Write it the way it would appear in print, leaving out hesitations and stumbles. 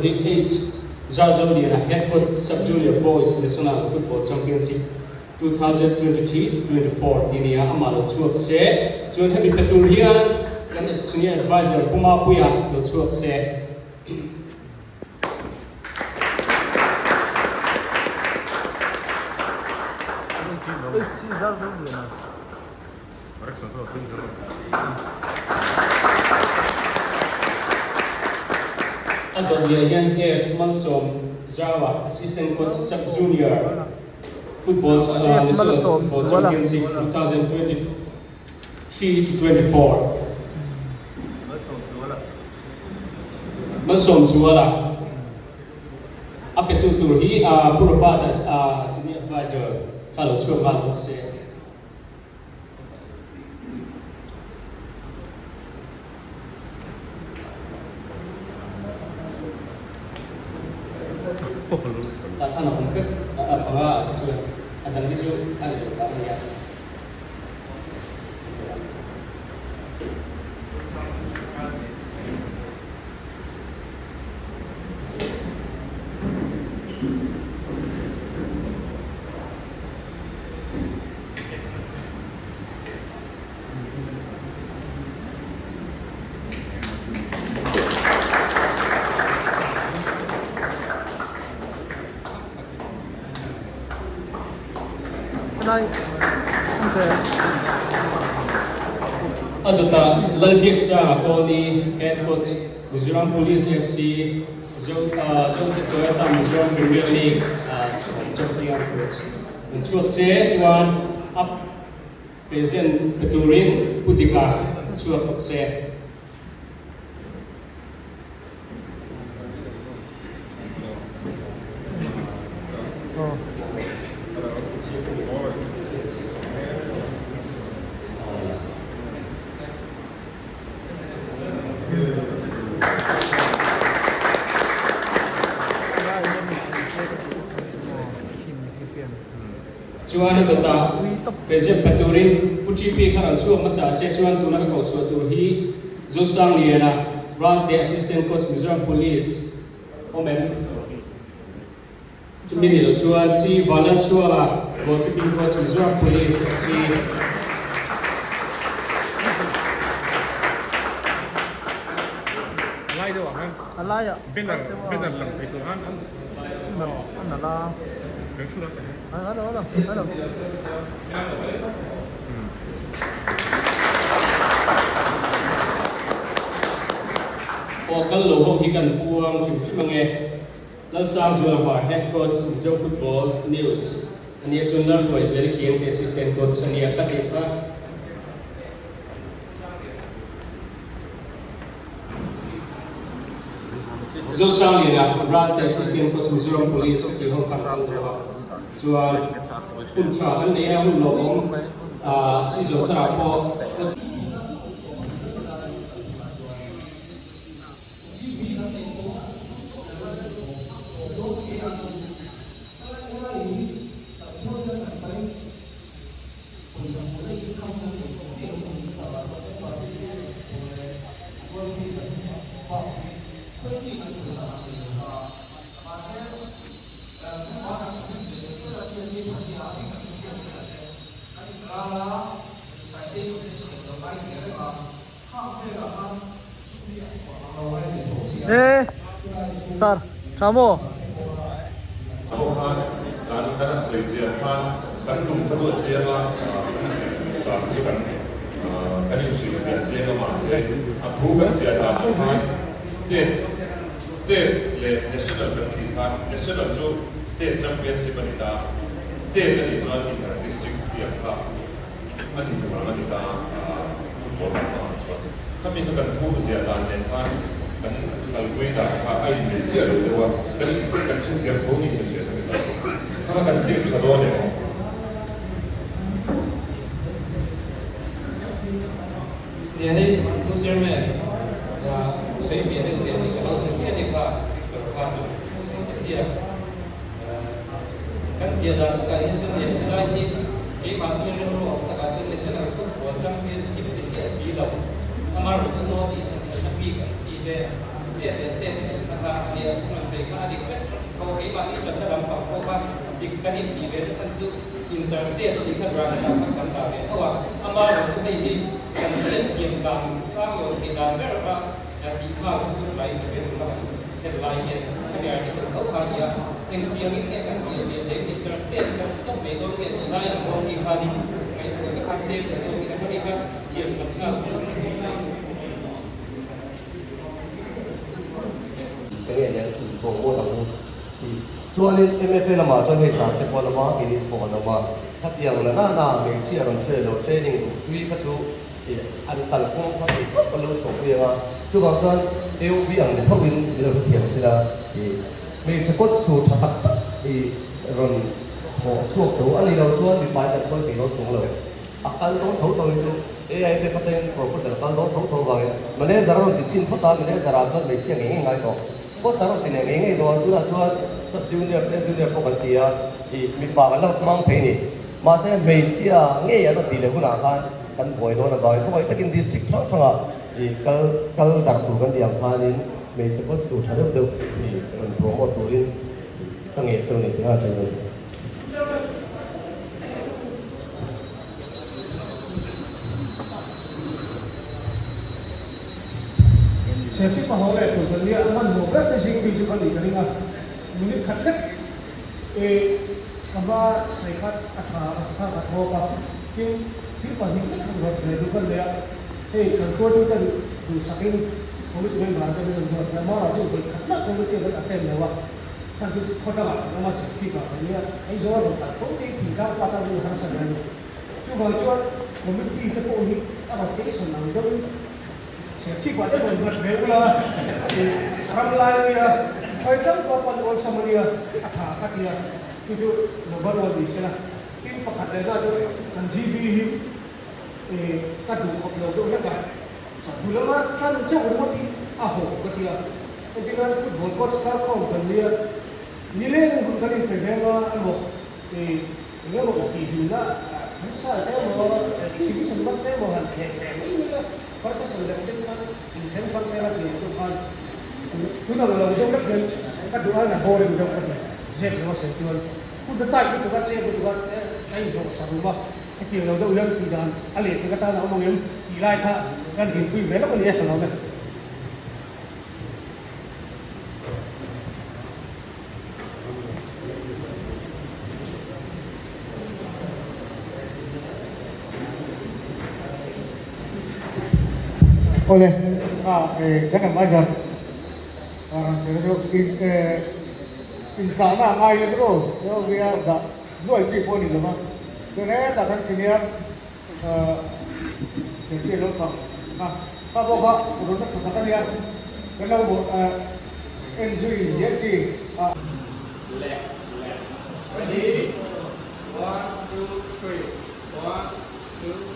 H. Zarzoliana, head coach sub-junior boys national football championship 2023-24 Dinia Amalo Chuak Se, Chuan Happy Peturian, and senior advisor Puma Puya, the Chuak Se. Adolian F. Malsom Zawa, assistant coach sub-junior football football championship 2023-24. Malsom Suwala. Apetutur he Purapadas senior advisor Kalo Chuan Se. Tak sana mungkin apa sudah ada isu ada apa ya. Adota Lalbik sa Koni head coach Mizoram Police FC Toyota Mizoram Premier League champion coach. Chuak Se Chuan up present Peturin Putika Chuak Se. Chuan Adota present Peturin Puchipi Karan Chuak Masa Se Chuan Tunaka Coach Turhi Zosang Liana Brad the assistant coach Mizoram Police Omen Chumini Chuan Si Valan Chua goalkeeping coach Mizoram Police FC. Alaya. Benar lang itu kan. Nala. Yang sudah. Halo. Okal loho hikan puang simsimange lasang zuwa head coach Mizo Football News. Ania chunlar ko iseri kian assistant coach ania katika. Zosang Liana, Brad assistant coach Mizoram Police Kihong Kangkang Dewa. Chuan puncha kan dia hulong si Zotara po. Sar, Tramo. Kan soi cia kan tum ka tu cia la ta ku kan in sui fa cia ma se a thu kan cia ta state le national kan ti national jo state championship ani ta state ani jo inter district ti ka ani tu ani ta football ma so kami kan thu cia ta ne kan kalkui da ai ni cia lo de wa kan chu ga thu ni cia他们自己车多呢。Dia ni Nuzerman, saya biar dia ni kalau dia ni pak berpatu, saya kan siapa kan yang jadi selain ini waktu ni lo tak ada national football championship di Asia Amar betul ni saya tapi kan tidak stateนะครับเนี่ยมันใช้ค่าดิเป็นเขาให้บางทีจะลำบากเพราะว่าดิกันอีกทีเวลาท่านสู้อินเตอร์สเตทที่ขั้นร้านนะครับกันตาเนี่ยเพราะว่าอามาเราจะได้ดีกันเล่นเกมการช่างอยู่ที่การเรียกว่าที่ข้าวชุดไหลเป็นมาเช่นไหลเนี่ยขยายที่เขาขายเยอะเองเดียวนี้เนี่ยกันเสียเปรียบเลยอินเตอร์สเตทก็ต้องไปโดนเนี่ยไหลบางทีขายดีไอ้ตัวก็ขายเซฟแต่ตัวนี้ก็ไม่ครับเสียหลักเงิน cái này là bộ môn tập cho nên MFA là mà cho nên sáng cái bộ là mà cái này bộ là mà phát hiện là na mình chia làm chơi rồi training tuy các chú thì ăn tận cũng phát hiện có lâu số kia mà chú bảo cho yêu bị ảnh thông minh bây giờ thực hiện là thì mình sẽ có số chặt tắt thì rồi họ chuộc đấu anh đi đâu cho thì bài tập thôi thì nó xuống lời akan đó thấu tàu itu AI phát triển proposal akan đó thấu tàu vậy mà nếu giờ rồi thì xin phát ta nếu giờ cho mình chia ngay ngay đó có giờ rồi thì ngay ngay đó chúng ta cho sub junior đến junior có vấn đề thì mình bảo là mang thế này mà sẽ mình chia ngay ở đó thì là cũng là kan boy đó là vậy có cái district trong à thì cái đặc thù cái điểm pha đến mình sẽ có sự thay đổi được thì mình promote tụi lên các nghệ sau này thì ha sẽ sẽ chỉ có họ lại của phần địa mà một cái gì cũng bị chụp ảnh cái này mình khát đấy kamba sai khát khát ho ka nhưng thứ mà những cái không hợp về đúng cái này cần số đối tượng đủ sakin không biết mình bảo cái này được phải mà là chỉ phải khát lắm không biết cái này tem nào à chẳng chỉ có đó là mà sẽ chỉ có cái này ấy rồi là phải phóng cái tình cảm qua ta đi hàng sản này chú vào chú không biết gì cái bộ hình ta bảo cái sản nào đó chỉ có cái mình bật về là làm lại phải trắng qua phần ôn xong rồi thả các kia chú nó bắt đầu đi xem là cái bậc hạt này là cho cần GB hiếu thì các đủ học đầu đâu nhất là chẳng đủ lắm á chân chắc cũng mất đi hồ cái kia cái này football coach các không cần đi như lên cũng cần đi về là anh một thì nếu mà kỳ hình là phán sai theo mà chính sân bóng sẽ một hẳn kẹt mấy first selection kan in kan mera di itu kan kuna kalau jom nak kan dua na boleh jom kan zet no sejual kun detai itu kan cek itu kan kain dok saruma kiki lo dah ulang tidak alih itu kata nak omong yang kilai tha kan di kui velo kan ya kalau kan oleh jangan belajar insana ngai terus yo dia dah dua isi pun itu mah sebenarnya datang sini sini lokal nah kalau kau udah tak suka dia kalau enjoy jadi left ready 1 2 3 1 2 3